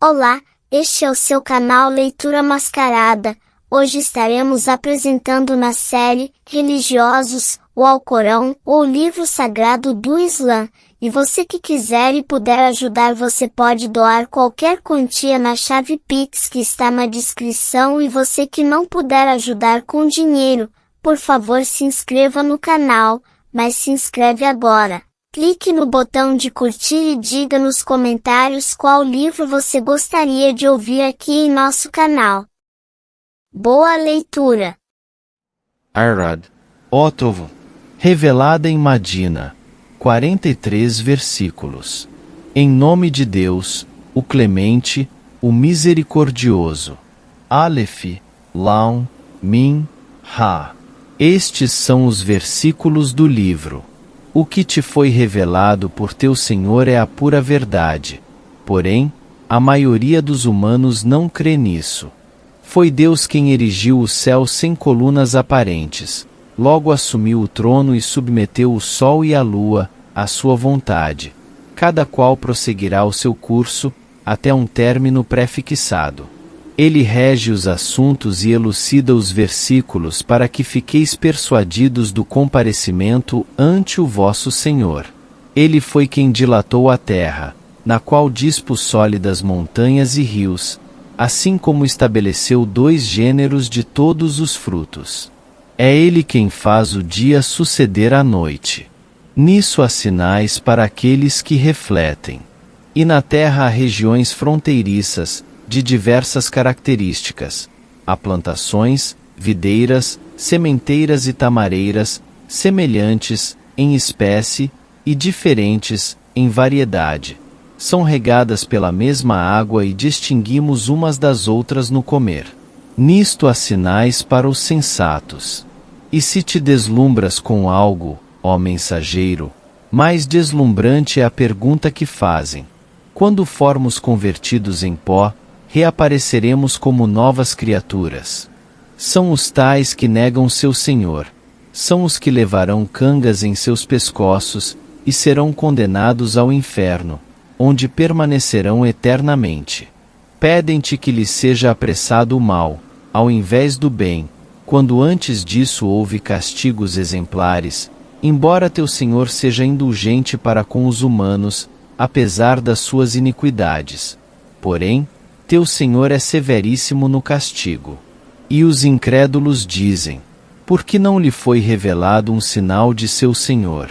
Olá, este é o seu canal Leitura Mascarada. Hoje estaremos apresentando na série Religiosos, o Alcorão, ou livro sagrado do Islã. E você que quiser e puder ajudar, você pode doar qualquer quantia na chave Pix que está na descrição. E você que não puder ajudar com dinheiro, por favor se inscreva no canal, mas se inscreve agora. Clique no botão de curtir e diga nos comentários qual livro você gostaria de ouvir aqui em nosso canal. Boa leitura! Arad, Ótovo, revelada em Madina, 43 versículos. Em nome de Deus, o Clemente, o Misericordioso. Aleph, Lam, Mim, Ra. Estes são os versículos do livro. O que te foi revelado por teu Senhor é a pura verdade. Porém, a maioria dos humanos não crê nisso. Foi Deus quem erigiu o céu sem colunas aparentes. Logo assumiu o trono e submeteu o sol e a lua à sua vontade. Cada qual prosseguirá o seu curso, até um término pré-fixado. Ele rege os assuntos e elucida os versículos para que fiqueis persuadidos do comparecimento ante o vosso Senhor. Ele foi quem dilatou a terra, na qual dispôs sólidas montanhas e rios, assim como estabeleceu 2 gêneros de todos os frutos. É Ele quem faz o dia suceder à noite. Nisso há sinais para aqueles que refletem. E na terra há regiões fronteiriças, de diversas características. Há plantações, videiras, sementeiras e tamareiras, semelhantes em espécie e diferentes em variedade. São regadas pela mesma água e distinguimos umas das outras no comer. Nisto há sinais para os sensatos. E se te deslumbras com algo, ó mensageiro, mais deslumbrante é a pergunta que fazem. Quando formos convertidos em pó, reapareceremos como novas criaturas. São os tais que negam seu Senhor. São os que levarão cangas em seus pescoços, e serão condenados ao inferno, onde permanecerão eternamente. Pedem-te que lhes seja apressado o mal, ao invés do bem, quando antes disso houve castigos exemplares, embora teu Senhor seja indulgente para com os humanos, apesar das suas iniquidades. Porém, teu Senhor é severíssimo no castigo. E os incrédulos dizem: por que não lhe foi revelado um sinal de seu Senhor?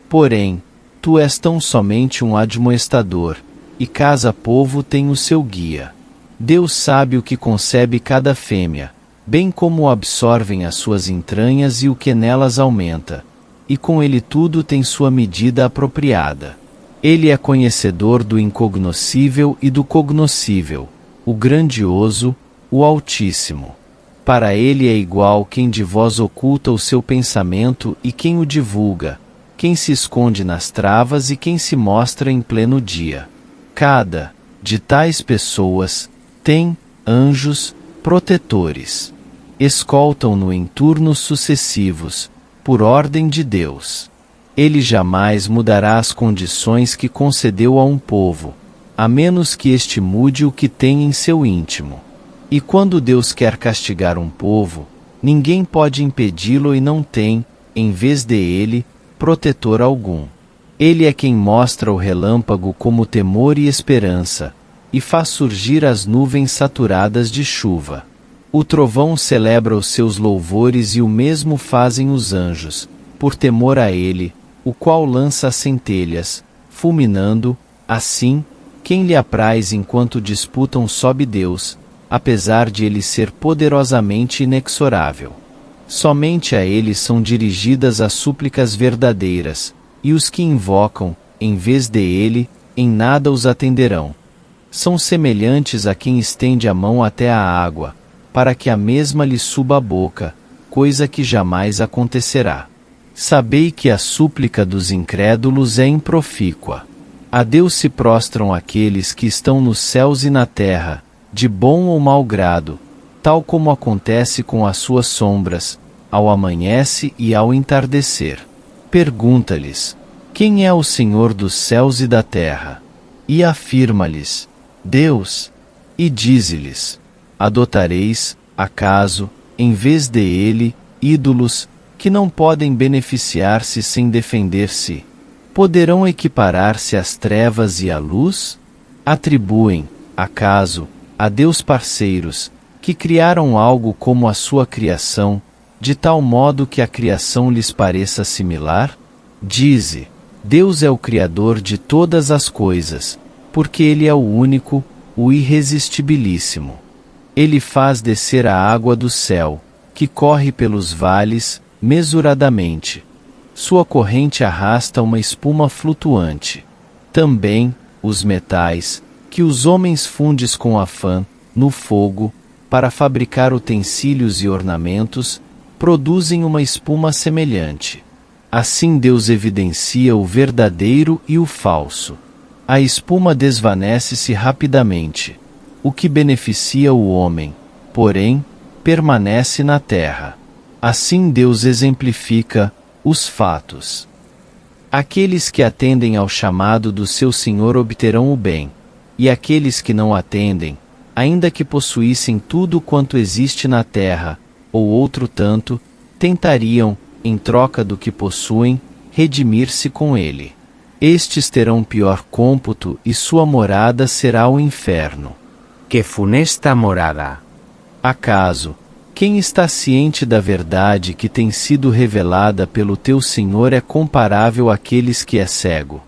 Porém, tu és tão somente um admoestador, e cada povo tem o seu guia. Deus sabe o que concebe cada fêmea, bem como o absorvem as suas entranhas e o que nelas aumenta, e com ele tudo tem sua medida apropriada. Ele é conhecedor do incognoscível e do cognoscível, o grandioso, o Altíssimo. Para ele é igual quem de vós oculta o seu pensamento e quem o divulga, quem se esconde nas travas e quem se mostra em pleno dia. Cada, de tais pessoas, tem anjos protetores. Escoltam-no em turnos sucessivos, por ordem de Deus. Ele jamais mudará as condições que concedeu a um povo, a menos que este mude o que tem em seu íntimo. E quando Deus quer castigar um povo, ninguém pode impedi-lo e não tem, em vez de ele, protetor algum. Ele é quem mostra o relâmpago como temor e esperança, e faz surgir as nuvens saturadas de chuva. O trovão celebra os seus louvores e o mesmo fazem os anjos, por temor a ele, o qual lança as centelhas, fulminando, assim, quem lhe apraz enquanto disputam sob Deus, apesar de ele ser poderosamente inexorável. Somente a ele são dirigidas as súplicas verdadeiras, e os que invocam, em vez de ele, em nada os atenderão. São semelhantes a quem estende a mão até a água, para que a mesma lhe suba à boca, coisa que jamais acontecerá. Sabei que a súplica dos incrédulos é improfícua. A Deus se prostram aqueles que estão nos céus e na terra, de bom ou mau grado, tal como acontece com as suas sombras, ao amanhece e ao entardecer. Pergunta-lhes: quem é o Senhor dos céus e da terra? E afirma-lhes: Deus, E dize-lhes: adotareis, acaso, em vez de ele, ídolos, que não podem beneficiar-se sem defender-se? Poderão equiparar-se às trevas e à luz? Atribuem, acaso, a Deus parceiros, que criaram algo como a sua criação, de tal modo que a criação lhes pareça similar? Dize: Deus é o Criador de todas as coisas, porque Ele é o único, o irresistibilíssimo. Ele faz descer a água do céu, que corre pelos vales, mesuradamente. Sua corrente arrasta uma espuma flutuante. Também, os metais, que os homens fundes com afã, no fogo, para fabricar utensílios e ornamentos, produzem uma espuma semelhante. Assim Deus evidencia o verdadeiro e o falso. A espuma desvanece-se rapidamente. O que beneficia o homem, porém, permanece na terra. Assim Deus exemplifica os fatos. Aqueles que atendem ao chamado do seu Senhor obterão o bem, e aqueles que não atendem, ainda que possuíssem tudo quanto existe na terra, ou outro tanto, tentariam, em troca do que possuem, redimir-se com ele. Estes terão pior cômputo e sua morada será o inferno. Que funesta morada! Acaso, quem está ciente da verdade que tem sido revelada pelo teu Senhor é comparável àqueles que é cego?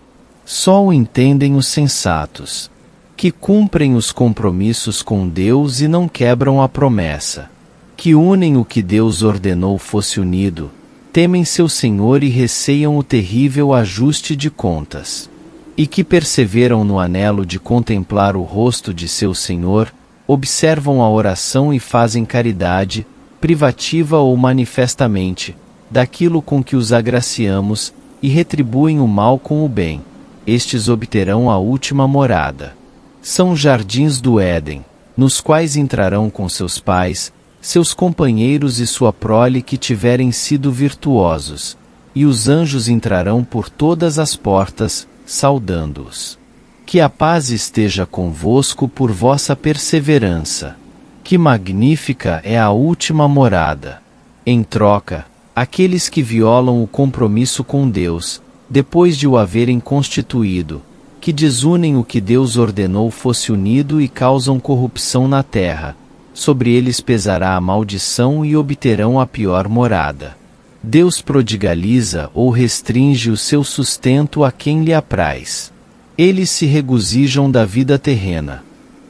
Só o entendem os sensatos, que cumprem os compromissos com Deus e não quebram a promessa, que unem o que Deus ordenou fosse unido, temem seu Senhor e receiam o terrível ajuste de contas, e que perseveram no anelo de contemplar o rosto de seu Senhor, observam a oração e fazem caridade, privativa ou manifestamente, daquilo com que os agraciamos, e retribuem o mal com o bem. Estes obterão a última morada. São jardins do Éden, nos quais entrarão com seus pais, seus companheiros e sua prole que tiverem sido virtuosos, e os anjos entrarão por todas as portas, saudando-os. Que a paz esteja convosco por vossa perseverança. Que magnífica é a última morada. Em troca, aqueles que violam o compromisso com Deus, depois de o haverem constituído, que desunem o que Deus ordenou fosse unido e causam corrupção na terra, sobre eles pesará a maldição e obterão a pior morada. Deus prodigaliza ou restringe o seu sustento a quem lhe apraz. Eles se regozijam da vida terrena.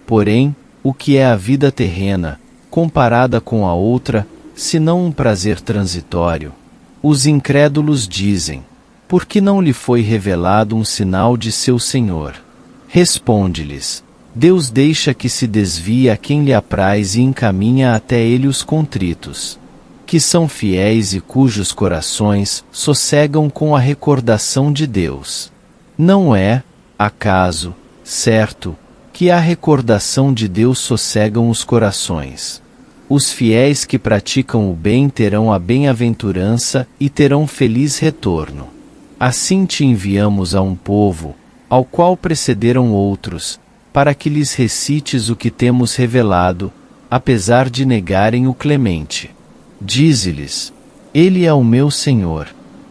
Porém, o que é a vida terrena, comparada com a outra, senão um prazer transitório? Os incrédulos dizem: por que não lhe foi revelado um sinal de seu Senhor? Responde-lhes: Deus deixa que se desvie a quem lhe apraz e encaminha até ele os contritos, que são fiéis e cujos corações sossegam com a recordação de Deus. Não é, acaso, certo, que a recordação de Deus sossegam os corações? Os fiéis que praticam o bem terão a bem-aventurança e terão feliz retorno. Assim te enviamos a um povo, ao qual precederam outros, para que lhes recites o que temos revelado, apesar de negarem o Clemente. Dize-lhes: Ele é o meu Senhor.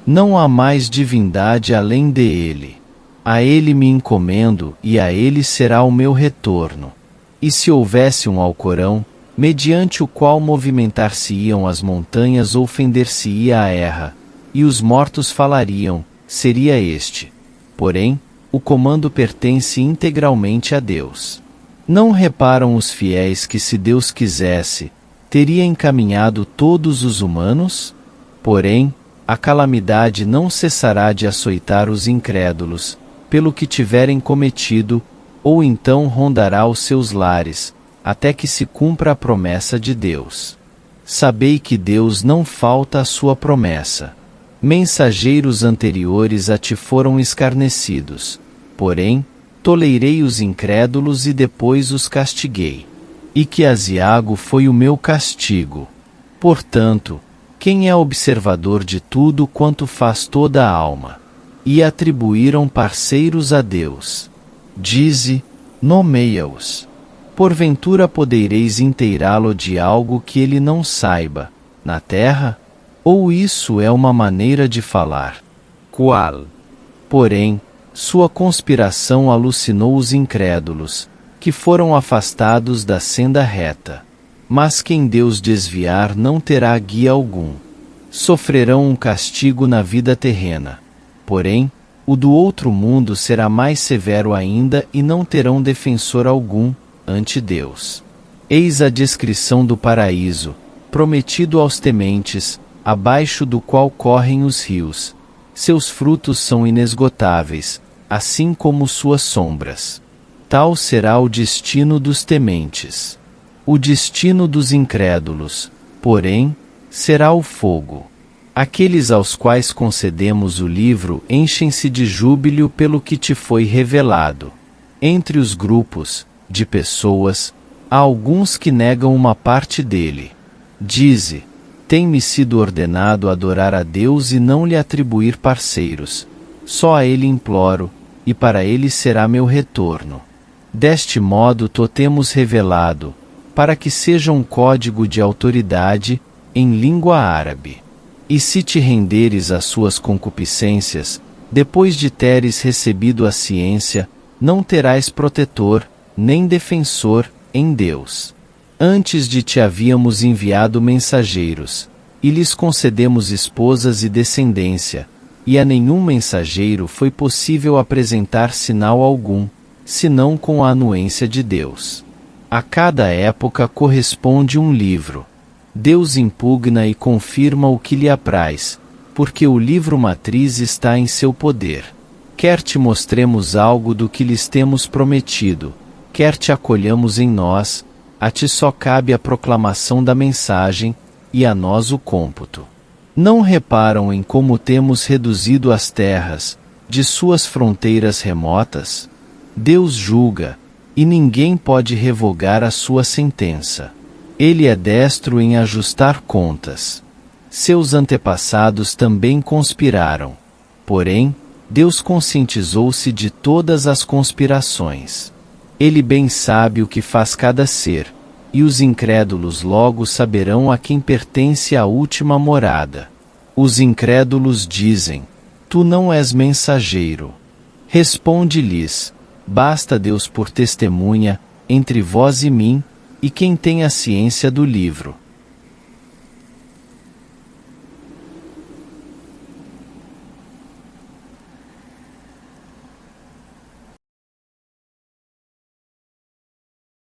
Não há mais divindade além de Ele. A Ele me encomendo e a Ele será o meu retorno. E se houvesse um Alcorão, mediante o qual movimentar-se-iam as montanhas ou fender-se-ia a erra, e os mortos falariam, seria este. Porém, o comando pertence integralmente a Deus. Não reparam os fiéis que, se Deus quisesse, teria encaminhado todos os humanos? Porém, a calamidade não cessará de açoitar os incrédulos, pelo que tiverem cometido, ou então rondará os seus lares, até que se cumpra a promessa de Deus. Sabei que Deus não falta à sua promessa. Mensageiros anteriores a ti foram escarnecidos, porém, tolerei os incrédulos e depois os castiguei. E que aziago foi o meu castigo. Portanto, quem é observador de tudo quanto faz toda a alma? E atribuíram parceiros a Deus. Dize: nomeia-os. Porventura podereis inteirá-lo de algo que ele não saiba, na terra? Ou isso é uma maneira de falar? Qual? Porém, sua conspiração alucinou os incrédulos, que foram afastados da senda reta. Mas quem Deus desviar não terá guia algum. Sofrerão um castigo na vida terrena. Porém, o do outro mundo será mais severo ainda e não terão defensor algum ante Deus. Eis a descrição do paraíso, prometido aos tementes, abaixo do qual correm os rios. Seus frutos são inesgotáveis, assim como suas sombras. Tal será o destino dos tementes. O destino dos incrédulos, porém, será o fogo. Aqueles aos quais concedemos o livro enchem-se de júbilo pelo que te foi revelado. Entre os grupos de pessoas, há alguns que negam uma parte dele. Dize: tem-me sido ordenado adorar a Deus e não lhe atribuir parceiros. Só a Ele imploro, e para Ele será meu retorno. Deste modo to temos revelado, para que seja um código de autoridade, em língua árabe. E se te renderes às suas concupiscências, depois de teres recebido a ciência, não terás protetor, nem defensor, em Deus. Antes de te havíamos enviado mensageiros, e lhes concedemos esposas e descendência, e a nenhum mensageiro foi possível apresentar sinal algum, senão com a anuência de Deus. A cada época corresponde um livro. Deus impugna e confirma o que lhe apraz, porque o livro matriz está em seu poder. Quer te mostremos algo do que lhes temos prometido, quer te acolhamos em nós, a ti só cabe a proclamação da mensagem, e a nós o cômputo. Não reparam em como temos reduzido as terras, de suas fronteiras remotas? Deus julga, e ninguém pode revogar a sua sentença. Ele é destro em ajustar contas. Seus antepassados também conspiraram. Porém, Deus conscientizou-se de todas as conspirações. Ele bem sabe o que faz cada ser, e os incrédulos logo saberão a quem pertence a última morada. Os incrédulos dizem: tu não és mensageiro. Responde-lhes: basta Deus por testemunha, entre vós e mim, e quem tem a ciência do livro.